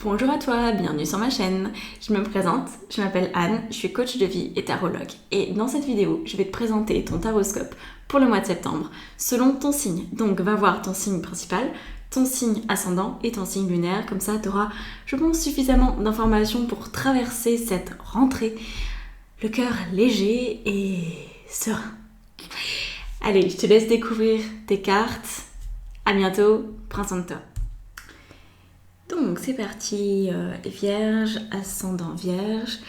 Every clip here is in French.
Bonjour à toi, bienvenue sur ma chaîne. Je me présente, je m'appelle Anne, je suis coach de vie et tarologue. Et dans cette vidéo, je vais te présenter ton taroscope pour le mois de septembre selon ton signe. Donc va voir ton signe principal, ton signe ascendant et ton signe lunaire. Comme ça, tu auras, je pense, suffisamment d'informations pour traverser cette rentrée, le cœur léger et serein. Allez, je te laisse découvrir tes cartes. À bientôt, prends soin de toi. Donc c'est parti, Vierge, ascendant Vierge.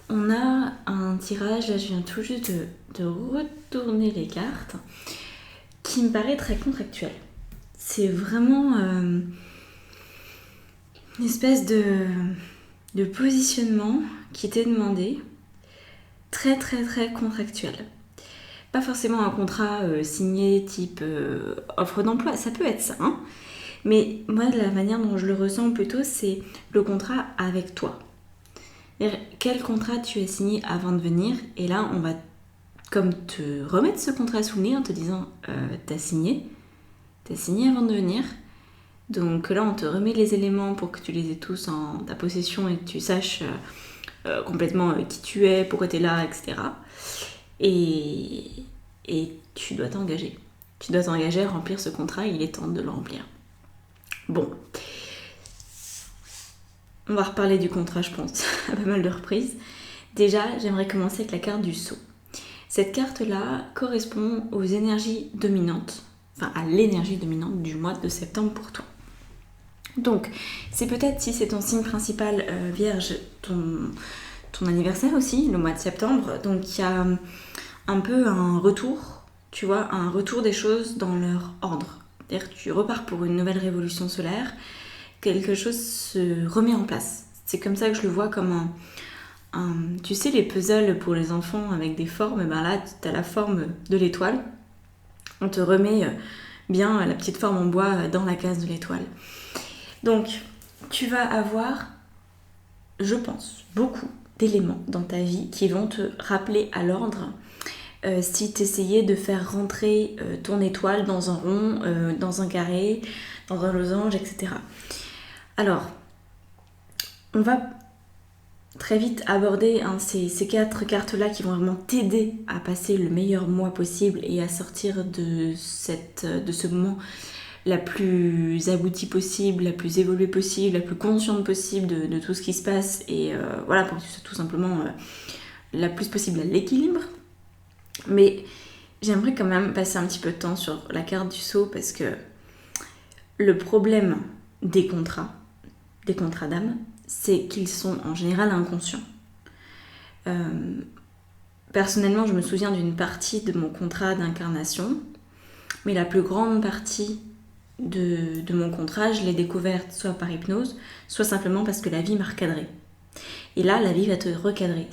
On a un tirage, là je viens tout juste de retourner les cartes, qui me paraît très contractuel. C'est vraiment une espèce de positionnement qui t'est demandé, très contractuel. Pas forcément un contrat signé type offre d'emploi, ça peut être ça, hein. Mais moi, de la manière dont je le ressens plutôt, c'est le contrat avec toi. Quel contrat tu as signé avant de venir? Et là, on va comme te remettre ce contrat sous le nez en te disant t'as signé avant de venir. Donc là, on te remet les éléments pour que tu les aies tous en ta possession et que tu saches complètement qui tu es, pourquoi tu es là, etc. Et tu dois t'engager. Tu dois t'engager à remplir ce contrat, il est temps de le remplir. Bon, on va reparler du contrat, je pense, à pas mal de reprises. Déjà, j'aimerais commencer avec la carte du sceau. Cette carte-là correspond aux énergies dominantes, enfin à l'énergie dominante du mois de septembre pour toi. Donc, c'est peut-être, si c'est ton signe principal, Vierge, ton anniversaire aussi, le mois de septembre. Donc, il y a un peu un retour, tu vois, un retour des choses dans leur ordre. C'est-à-dire que tu repars pour une nouvelle révolution solaire, quelque chose se remet en place. C'est comme ça que je le vois, comme tu sais, les puzzles pour les enfants avec des formes, ben là tu as la forme de l'étoile, on te remet bien la petite forme en bois dans la case de l'étoile. Donc tu vas avoir, je pense, beaucoup d'éléments dans ta vie qui vont te rappeler à l'ordre. Si tu essayais de faire rentrer ton étoile dans un rond, dans un carré, dans un losange, etc. Alors, on va très vite aborder ces 4 cartes-là qui vont vraiment t'aider à passer le meilleur mois possible et à sortir de ce moment la plus aboutie possible, la plus évoluée possible, la plus consciente possible de tout ce qui se passe et voilà, pour que tu sois tout simplement la plus possible à l'équilibre. Mais j'aimerais quand même passer un petit peu de temps sur la carte du sceau parce que le problème des contrats d'âme, c'est qu'ils sont en général inconscients. Personnellement, je me souviens d'une partie de mon contrat d'incarnation, mais la plus grande partie de mon contrat, je l'ai découverte soit par hypnose, soit simplement parce que la vie m'a recadré. Et là, la vie va te recadrer.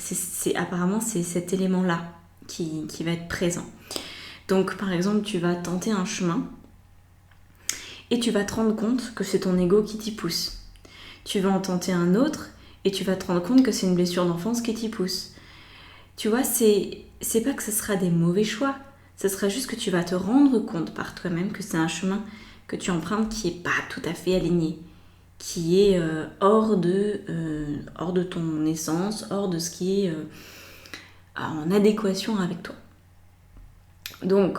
Apparemment, c'est cet élément-là qui va être présent. Donc par exemple, tu vas tenter un chemin et tu vas te rendre compte que c'est ton ego qui t'y pousse. Tu vas en tenter un autre et tu vas te rendre compte que c'est une blessure d'enfance qui t'y pousse. Tu vois, c'est pas que ce sera des mauvais choix, ce sera juste que tu vas te rendre compte par toi-même que c'est un chemin que tu empruntes qui est pas tout à fait aligné, qui est hors de ton essence, hors de ce qui est en adéquation avec toi. Donc,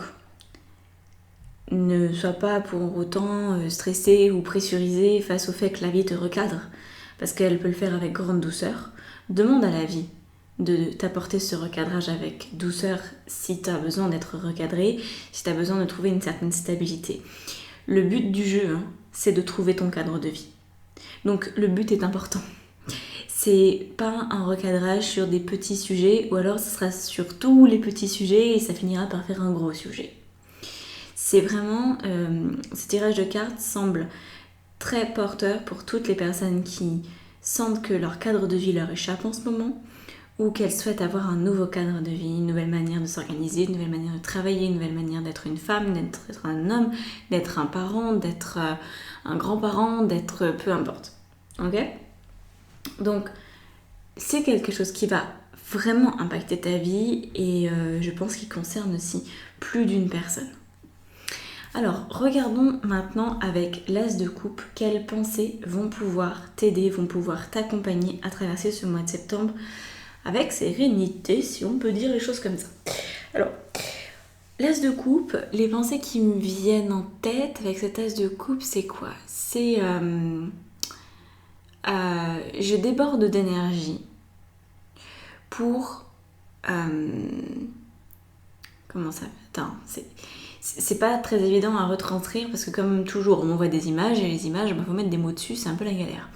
ne sois pas pour autant stressé ou pressurisé face au fait que la vie te recadre, parce qu'elle peut le faire avec grande douceur. Demande à la vie de t'apporter ce recadrage avec douceur si tu as besoin d'être recadré, si tu as besoin de trouver une certaine stabilité. Le but du jeu, c'est de trouver ton cadre de vie. Donc le but est important. C'est pas un recadrage sur des petits sujets, ou alors ce sera sur tous les petits sujets et ça finira par faire un gros sujet. C'est vraiment, ce tirage de cartes semble très porteur pour toutes les personnes qui sentent que leur cadre de vie leur échappe en ce moment, ou qu'elles souhaitent avoir un nouveau cadre de vie, une nouvelle manière de s'organiser, une nouvelle manière de travailler, une nouvelle manière d'être une femme, d'être un homme, d'être un parent, d'être un grand-parent, d'être peu importe. Ok ? Donc, c'est quelque chose qui va vraiment impacter ta vie et je pense qu'il concerne aussi plus d'une personne. Alors, regardons maintenant avec l'As de coupe quelles pensées vont pouvoir t'aider, vont pouvoir t'accompagner à traverser ce mois de septembre avec sérénité, si on peut dire les choses comme ça. Alors, l'As de coupe, les pensées qui me viennent en tête avec cet As de coupe, c'est quoi? C'est je déborde d'énergie pour comment ça? Attends, c'est pas très évident à retranscrire parce que comme toujours on m'envoie des images et les images, faut mettre des mots dessus, c'est un peu la galère.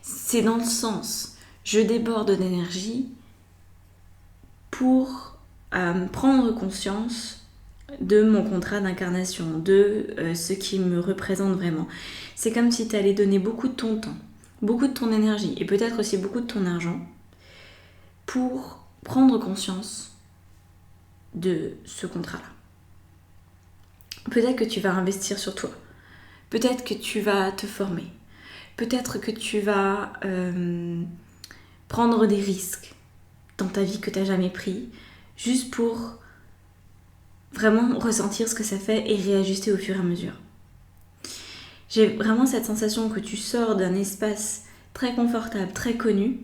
C'est dans le sens, je déborde d'énergie pour prendre conscience de mon contrat d'incarnation, de ce qui me représente vraiment. C'est comme si tu allais donner beaucoup de ton temps, beaucoup de ton énergie et peut-être aussi beaucoup de ton argent pour prendre conscience de ce contrat-là. Peut-être que tu vas investir sur toi, peut-être que tu vas te former, peut-être que tu vas prendre des risques dans ta vie que tu n'as jamais pris, juste pour vraiment ressentir ce que ça fait et réajuster au fur et à mesure. J'ai vraiment cette sensation que tu sors d'un espace très confortable, très connu,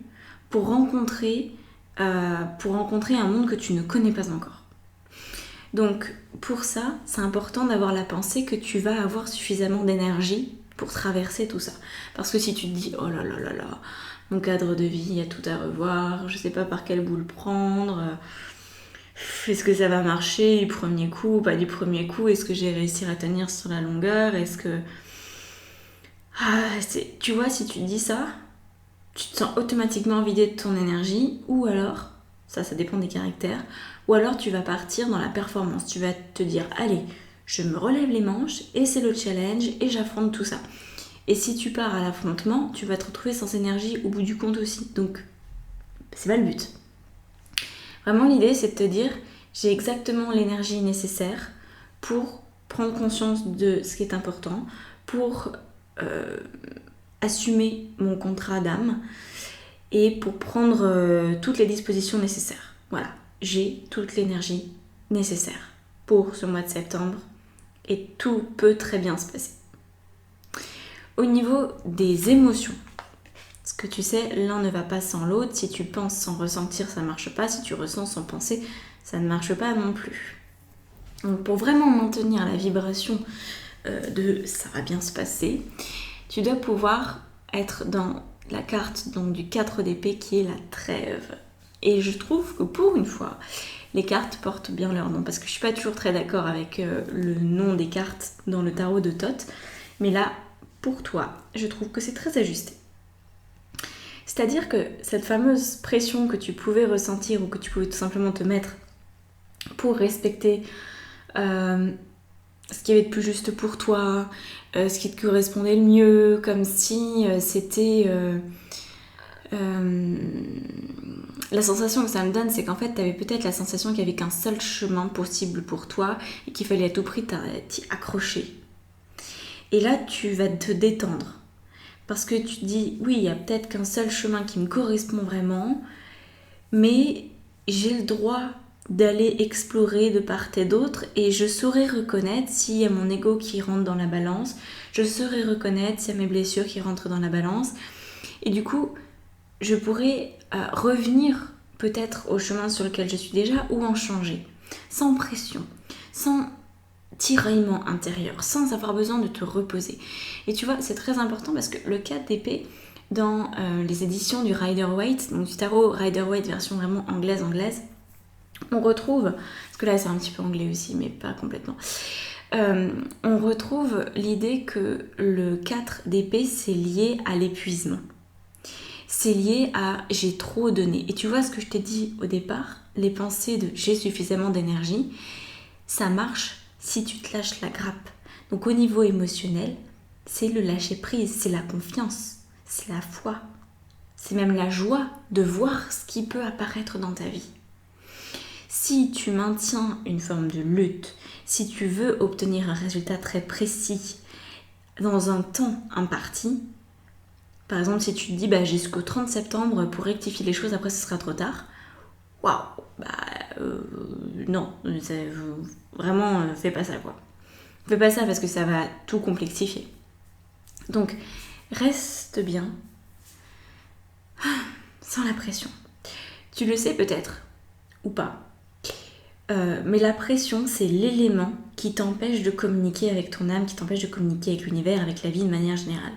pour rencontrer un monde que tu ne connais pas encore. Donc pour ça, c'est important d'avoir la pensée que tu vas avoir suffisamment d'énergie pour traverser tout ça. Parce que si tu te dis, oh là là là là, mon cadre de vie, il y a tout à revoir, je sais pas par quel bout le prendre, est-ce que ça va marcher du premier coup, pas du premier coup, est-ce que j'ai réussi à tenir sur la longueur, est-ce que... tu vois, si tu te dis ça, tu te sens automatiquement vidé de ton énergie, ou alors, ça dépend des caractères, ou alors tu vas partir dans la performance, tu vas te dire, allez, je me relève les manches, et c'est le challenge, et j'affronte tout ça. Et si tu pars à l'affrontement, tu vas te retrouver sans énergie au bout du compte aussi, donc c'est pas le but. Vraiment l'idée c'est de te dire, j'ai exactement l'énergie nécessaire pour prendre conscience de ce qui est important, pour assumer mon contrat d'âme, et pour prendre toutes les dispositions nécessaires. Voilà, j'ai toute l'énergie nécessaire pour ce mois de septembre et tout peut très bien se passer. Au niveau des émotions, parce que tu sais, l'un ne va pas sans l'autre. Si tu penses sans ressentir, ça ne marche pas. Si tu ressens sans penser, ça ne marche pas non plus. Donc pour vraiment maintenir la vibration de ça va bien se passer, tu dois pouvoir être dans la carte donc, du 4 d'épée qui est la trêve. Et je trouve que pour une fois, les cartes portent bien leur nom. Parce que je ne suis pas toujours très d'accord avec le nom des cartes dans le tarot de Thoth. Mais là, pour toi, je trouve que c'est très ajusté. C'est-à-dire que cette fameuse pression que tu pouvais ressentir ou que tu pouvais tout simplement te mettre pour respecter ce qui avait de plus juste pour toi, ce qui te correspondait le mieux, comme si c'était... la sensation que ça me donne, c'est qu'en fait, tu avais peut-être la sensation qu'il n'y avait qu'un seul chemin possible pour toi et qu'il fallait à tout prix t'y accrocher. Et là, tu vas te détendre. Parce que tu te dis, oui, il y a peut-être qu'un seul chemin qui me correspond vraiment, mais j'ai le droit d'aller explorer de part et d'autre et je saurais reconnaître s'il y a mon ego qui rentre dans la balance, je saurais reconnaître s'il y a mes blessures qui rentrent dans la balance et du coup, je pourrais revenir peut-être au chemin sur lequel je suis déjà ou en changer, sans pression, sans tiraillement intérieur, sans avoir besoin de te reposer. Et tu vois, c'est très important parce que le 4 d'épée, dans les éditions du Rider-Waite, donc du tarot Rider-Waite version vraiment anglaise, on retrouve, parce que là c'est un petit peu anglais aussi, mais pas complètement, on retrouve l'idée que le 4 d'épée c'est lié à l'épuisement. C'est lié à j'ai trop donné. Et tu vois ce que je t'ai dit au départ, les pensées de j'ai suffisamment d'énergie, ça marche si tu te lâches la grappe. Donc au niveau émotionnel, c'est le lâcher prise, c'est la confiance, c'est la foi, c'est même la joie de voir ce qui peut apparaître dans ta vie. Si tu maintiens une forme de lutte, si tu veux obtenir un résultat très précis dans un temps imparti, par exemple si tu te dis j'ai jusqu'au 30 septembre pour rectifier les choses, après ce sera trop tard, waouh, non, vraiment fais pas ça quoi. Fais pas ça parce que ça va tout complexifier. Donc, reste bien, sans la pression. Tu le sais peut-être, ou pas. Mais la pression, c'est l'élément qui t'empêche de communiquer avec ton âme, qui t'empêche de communiquer avec l'univers, avec la vie de manière générale.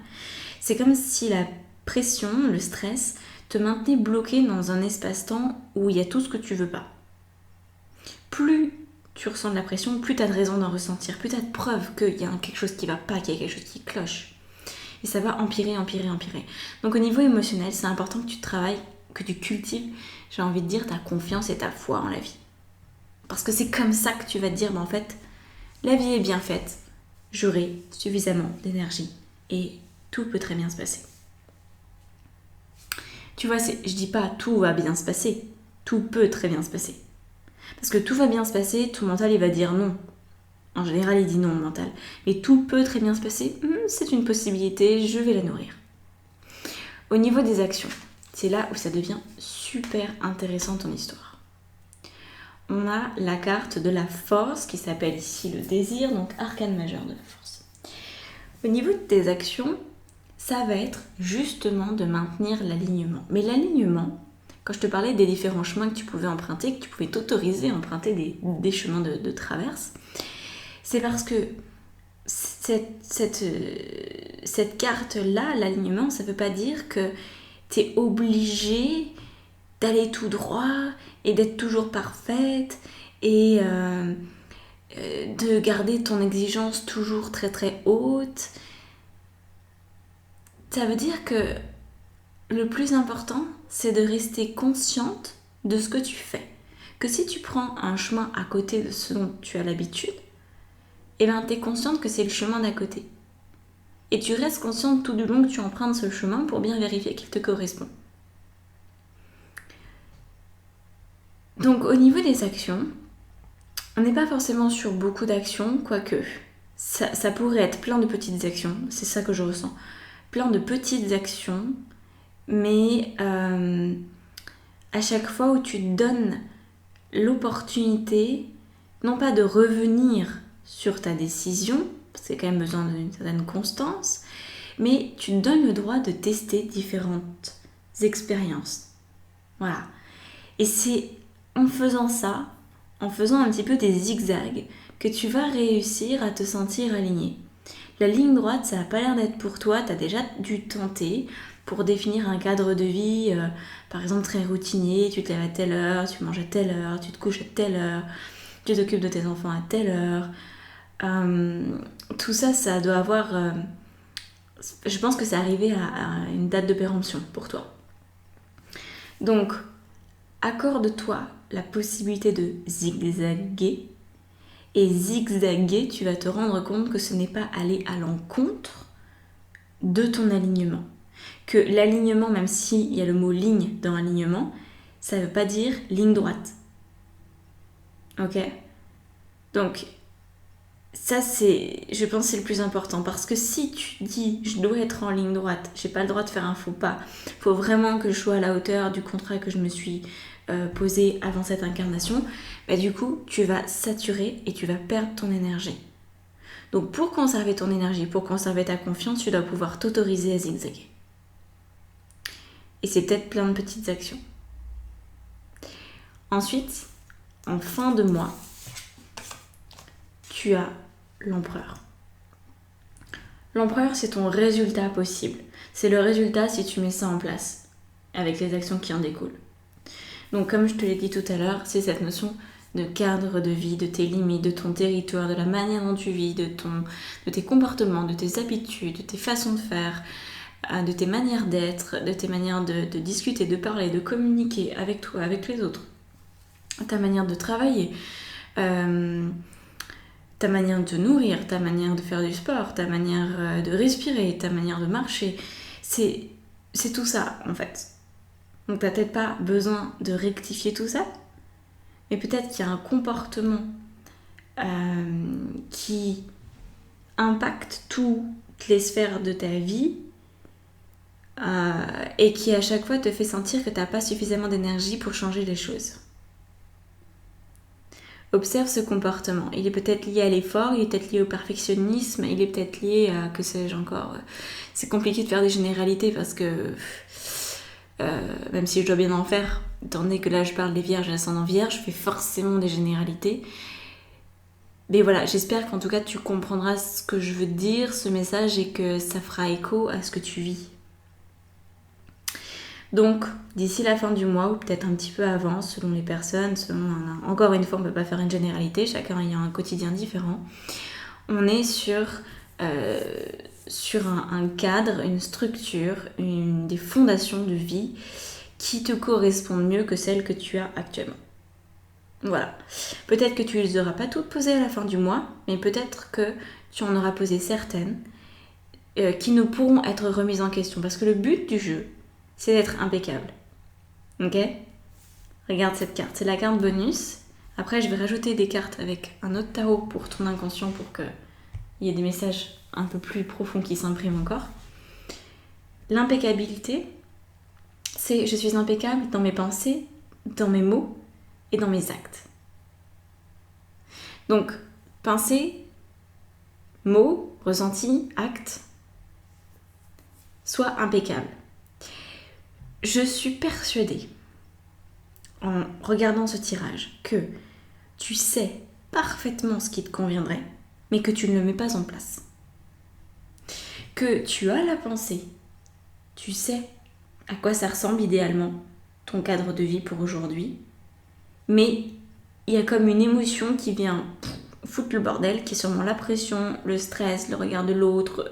C'est comme si la pression, le stress, te maintenait bloqué dans un espace-temps où il y a tout ce que tu veux pas. Plus tu ressens de la pression, plus tu as de raison d'en ressentir, plus tu as de preuves qu'il y a quelque chose qui va pas, qu'il y a quelque chose qui cloche. Et ça va empirer. Donc au niveau émotionnel, c'est important que tu travailles, que tu cultives, j'ai envie de dire, ta confiance et ta foi en la vie. Parce que c'est comme ça que tu vas te dire, en fait, la vie est bien faite, j'aurai suffisamment d'énergie et tout peut très bien se passer. Tu vois, je dis pas tout va bien se passer, tout peut très bien se passer. Parce que tout va bien se passer, ton mental il va dire non. En général, il dit non, le mental. Mais tout peut très bien se passer, c'est une possibilité, je vais la nourrir. Au niveau des actions, c'est là où ça devient super intéressant ton histoire. On a la carte de la force qui s'appelle ici le désir, donc arcane majeur de la force. Au niveau de tes actions, ça va être justement de maintenir l'alignement. Mais l'alignement, quand je te parlais des différents chemins que tu pouvais emprunter, que tu pouvais t'autoriser à emprunter des chemins de traverse, c'est parce que cette carte-là, l'alignement, ça ne veut pas dire que tu es obligé d'aller tout droit et d'être toujours parfaite et de garder ton exigence toujours très très haute. Ça veut dire que le plus important, c'est de rester consciente de ce que tu fais. Que si tu prends un chemin à côté de ce dont tu as l'habitude, eh bien, tu es consciente que c'est le chemin d'à côté. Et tu restes consciente tout du long que tu empruntes ce chemin pour bien vérifier qu'il te correspond. Donc, au niveau des actions, on n'est pas forcément sur beaucoup d'actions, quoique ça pourrait être plein de petites actions, c'est ça que je ressens. Plein de petites actions, mais à chaque fois où tu te donnes l'opportunité, non pas de revenir sur ta décision, parce que c'est quand même besoin d'une certaine constance, mais tu te donnes le droit de tester différentes expériences. Voilà. Et c'est en faisant ça, en faisant un petit peu des zigzags, que tu vas réussir à te sentir aligné. La ligne droite, ça n'a pas l'air d'être pour toi, tu as déjà dû tenter pour définir un cadre de vie, par exemple très routinier, tu te lèves à telle heure, tu manges à telle heure, tu te couches à telle heure, tu t'occupes de tes enfants à telle heure. Tout ça, ça doit avoir... je pense que c'est arrivé à une date de péremption pour toi. Donc, accorde-toi la possibilité de zigzaguer. Et zigzaguer, tu vas te rendre compte que ce n'est pas aller à l'encontre de ton alignement. Que l'alignement, même s'il y a le mot ligne dans alignement, ça ne veut pas dire ligne droite. Ok ? Donc, ça je pense que c'est le plus important. Parce que si tu dis, je dois être en ligne droite, j'ai pas le droit de faire un faux pas, il faut vraiment que je sois à la hauteur du contrat que je me suis posé avant cette incarnation, bah du coup, tu vas saturer et tu vas perdre ton énergie. Donc, pour conserver ton énergie, pour conserver ta confiance, tu dois pouvoir t'autoriser à zigzaguer. Et c'est peut-être plein de petites actions. Ensuite, en fin de mois, tu as l'empereur. L'empereur, c'est ton résultat possible. C'est le résultat si tu mets ça en place, avec les actions qui en découlent. Donc, comme je te l'ai dit tout à l'heure, c'est cette notion de cadre de vie, de tes limites, de ton territoire, de la manière dont tu vis, de tes comportements, de tes habitudes, de tes façons de faire, de tes manières d'être, de tes manières de discuter, de parler, de communiquer avec toi, avec les autres, ta manière de travailler, ta manière de te nourrir, ta manière de faire du sport, ta manière de respirer, ta manière de marcher. C'est tout ça, en fait. Donc, t'as peut-être pas besoin de rectifier tout ça, mais peut-être qu'il y a un comportement qui impacte toutes les sphères de ta vie et qui à chaque fois te fait sentir que t'as pas suffisamment d'énergie pour changer les choses. Observe ce comportement. Il est peut-être lié à l'effort, il est peut-être lié au perfectionnisme, il est peut-être lié à, que sais-je encore. C'est compliqué de faire des généralités parce que, même si je dois bien en faire, étant donné que là je parle des vierges et ascendant vierge, je fais forcément des généralités. Mais voilà, j'espère qu'en tout cas tu comprendras ce que je veux dire, ce message, et que ça fera écho à ce que tu vis. Donc, d'ici la fin du mois, ou peut-être un petit peu avant, selon les personnes, encore une fois, on ne peut pas faire une généralité, chacun ayant un quotidien différent, on est sur un cadre, une structure, des fondations de vie qui te correspondent mieux que celles que tu as actuellement. Voilà. Peut-être que tu ne les auras pas toutes posées à la fin du mois, mais peut-être que tu en auras posé certaines qui ne pourront être remises en question. Parce que le but du jeu, c'est d'être impeccable. Ok ? Regarde cette carte, c'est la carte bonus. Après, je vais rajouter des cartes avec un autre tarot pour ton inconscient pour qu'il y ait des messages un peu plus profonds qui s'impriment encore. L'impeccabilité, c'est je suis impeccable dans mes pensées, dans mes mots et dans mes actes. Donc, pensée, mots, ressenti, acte, sois impeccable. Je suis persuadée, en regardant ce tirage, que tu sais parfaitement ce qui te conviendrait, mais que tu ne le mets pas en place. Que tu as la pensée, tu sais à quoi ça ressemble idéalement, ton cadre de vie pour aujourd'hui, mais il y a comme une émotion qui vient foutre le bordel, qui est sûrement la pression, le stress, le regard de l'autre,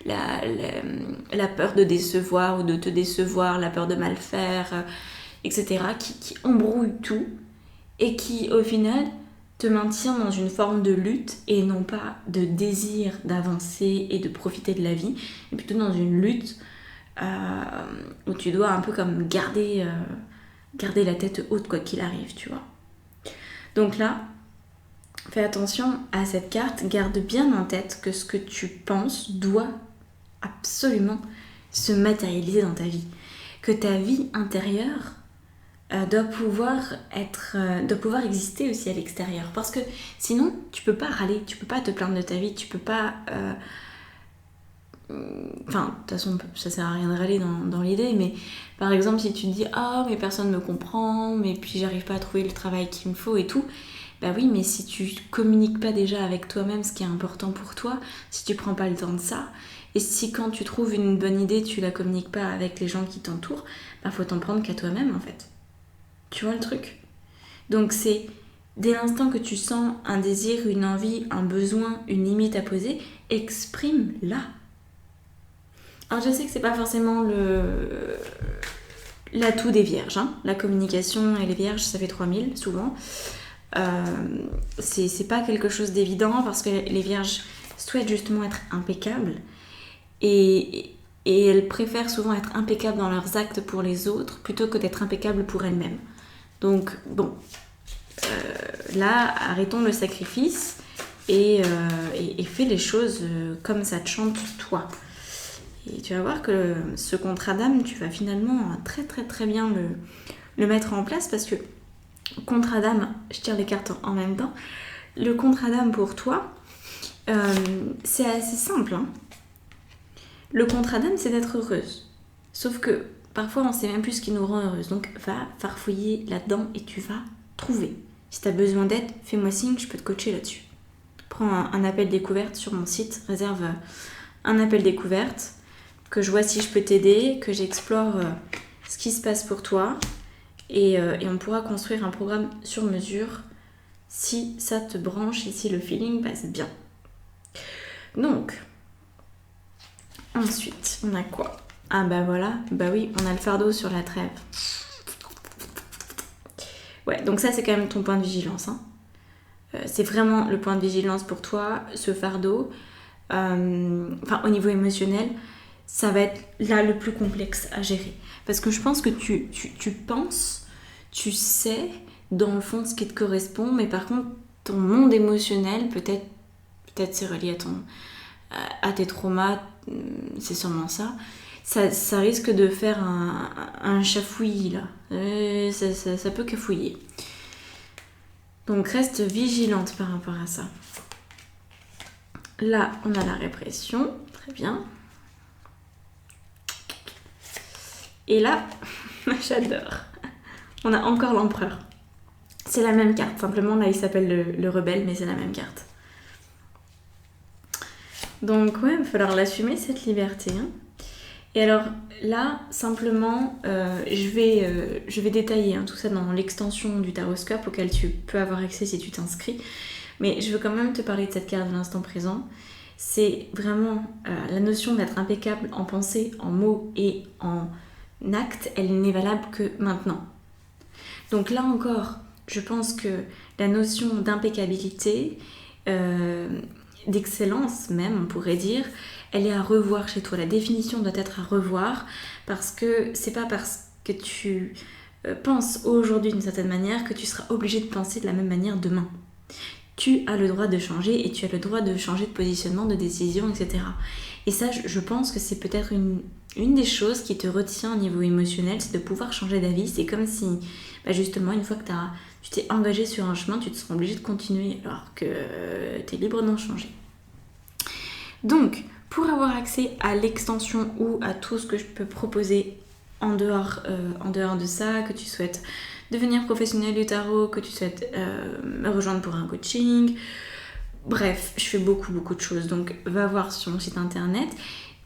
la peur de décevoir ou de te décevoir, la peur de mal faire, etc., qui embrouille tout et qui, au final, te maintient dans une forme de lutte et non pas de désir d'avancer et de profiter de la vie, et plutôt dans une lutte où tu dois un peu comme garder la tête haute quoi qu'il arrive, tu vois. Donc là, fais attention à cette carte, garde bien en tête que ce que tu penses doit absolument se matérialiser dans ta vie. Que ta vie intérieure doit pouvoir exister aussi à l'extérieur. Parce que sinon, tu peux pas râler, tu peux pas te plaindre de ta vie, tu peux pas... Enfin, de toute façon, ça sert à rien de râler dans l'idée, mais par exemple, si tu te dis « Ah, mais personne me comprend, mais puis j'arrive pas à trouver le travail qu'il me faut et tout », bah oui, mais si tu communiques pas déjà avec toi-même ce qui est important pour toi, si tu prends pas le temps de ça, et si quand tu trouves une bonne idée, tu la communiques pas avec les gens qui t'entourent, bah faut t'en prendre qu'à toi-même en fait. Tu vois le truc ? Donc c'est dès l'instant que tu sens un désir, une envie, un besoin, une limite à poser, exprime-la. Alors je sais que c'est pas forcément l'atout des vierges, hein. La communication et les vierges, ça fait 3000 souvent. C'est pas quelque chose d'évident parce que les vierges souhaitent justement être impeccables et elles préfèrent souvent être impeccables dans leurs actes pour les autres plutôt que d'être impeccables pour elles-mêmes. Donc bon, là arrêtons le sacrifice et fais les choses comme ça te chante toi. Et tu vas voir que ce contrat d'âme, tu vas finalement très très très bien le mettre en place parce que contrat d'âme, je tire les cartes en même temps, le contrat d'âme pour toi, c'est assez simple. Hein. Le contrat d'âme, c'est d'être heureuse. Sauf que parfois, on ne sait même plus ce qui nous rend heureuse. Donc, va farfouiller là-dedans et tu vas trouver. Si tu as besoin d'aide, fais-moi signe, je peux te coacher là-dessus. Prends un appel découverte sur mon site, réserve un appel découverte, que je vois si je peux t'aider, que j'explore ce qui se passe pour toi. Et on pourra construire un programme sur mesure si ça te branche et si le feeling passe bien. Donc, ensuite, on a quoi ? Ah bah voilà, bah oui, on a le fardeau sur la trêve. Ouais, donc ça c'est quand même ton point de vigilance. Hein. C'est vraiment le point de vigilance pour toi, ce fardeau. Au niveau émotionnel, ça va être là le plus complexe à gérer. Parce que je pense que tu penses, tu sais dans le fond ce qui te correspond, mais par contre ton monde émotionnel, peut-être c'est relié à tes traumas, c'est sûrement ça. Ça risque de faire un chafouillis là. Ça peut cafouiller. Donc reste vigilante par rapport à ça. Là, on a la répression, très bien. Et là, j'adore. On a encore l'empereur. C'est la même carte, simplement là il s'appelle le rebelle, mais c'est la même carte. Donc ouais, il va falloir l'assumer cette liberté. Hein. Et alors là, simplement, je vais détailler tout ça dans l'extension du Taroscope auquel tu peux avoir accès si tu t'inscris. Mais je veux quand même te parler de cette carte de l'instant présent. C'est vraiment la notion d'être impeccable en pensée, en mots et en actes, elle n'est valable que maintenant. Donc là encore, je pense que la notion d'impeccabilité, d'excellence même, on pourrait dire, elle est à revoir chez toi. La définition doit être à revoir parce que c'est pas parce que tu penses aujourd'hui d'une certaine manière que tu seras obligé de penser de la même manière demain. Tu as le droit de changer et tu as le droit de changer de positionnement, de décision, etc. Et ça, je pense que c'est peut-être une des choses qui te retient au niveau émotionnel, c'est de pouvoir changer d'avis. C'est comme si, justement, une fois que tu t'es engagé sur un chemin, tu te seras obligé de continuer alors que tu es libre d'en changer. Donc, pour avoir accès à l'extension ou à tout ce que je peux proposer en dehors de ça, que tu souhaites devenir professionnel du tarot, que tu souhaites me rejoindre pour un coaching, bref, je fais beaucoup de choses, donc va voir sur mon site internet,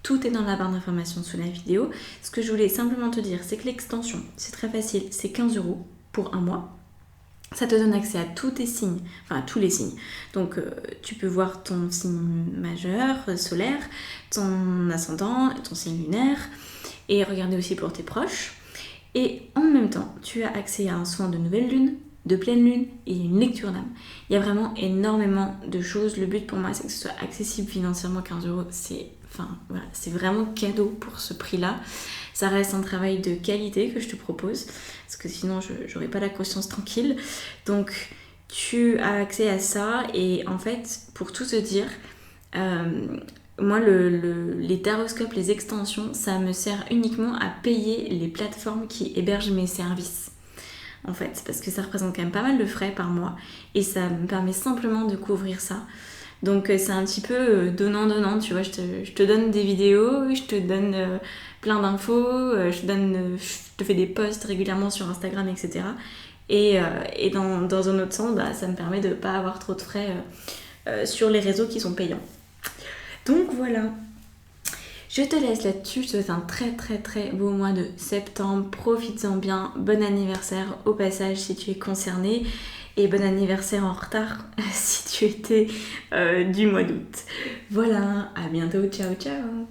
tout est dans la barre d'informations sous la vidéo. Ce que je voulais simplement te dire, c'est que l'extension, c'est très facile, c'est 15 € pour un mois. Ça te donne accès à tous tes signes, enfin à tous les signes. Donc tu peux voir ton signe majeur, solaire, ton ascendant, ton signe lunaire, et regarder aussi pour tes proches. Et en même temps, tu as accès à un soin de nouvelle lune, de pleine lune et une lecture d'âme. Il y a vraiment énormément de choses. Le but pour moi, c'est que ce soit accessible financièrement. 15 €, c'est vraiment cadeau pour ce prix-là. Ça reste un travail de qualité que je te propose, parce que sinon, je n'aurais pas la conscience tranquille. Donc, tu as accès à ça. Et en fait, pour tout te dire, moi, les taroscopes, les extensions, ça me sert uniquement à payer les plateformes qui hébergent mes services. En fait, parce que ça représente quand même pas mal de frais par mois et ça me permet simplement de couvrir ça. Donc c'est un petit peu donnant, tu vois, je te donne des vidéos, je te donne plein d'infos, je te fais des posts régulièrement sur Instagram, etc. Et dans un autre sens, ça me permet de ne pas avoir trop de frais sur les réseaux qui sont payants. Donc voilà, je te laisse là-dessus, je te souhaite un très beau mois de septembre, profites-en bien, bon anniversaire au passage si tu es concerné et bon anniversaire en retard si tu étais du mois d'août. Voilà, à bientôt, ciao ciao.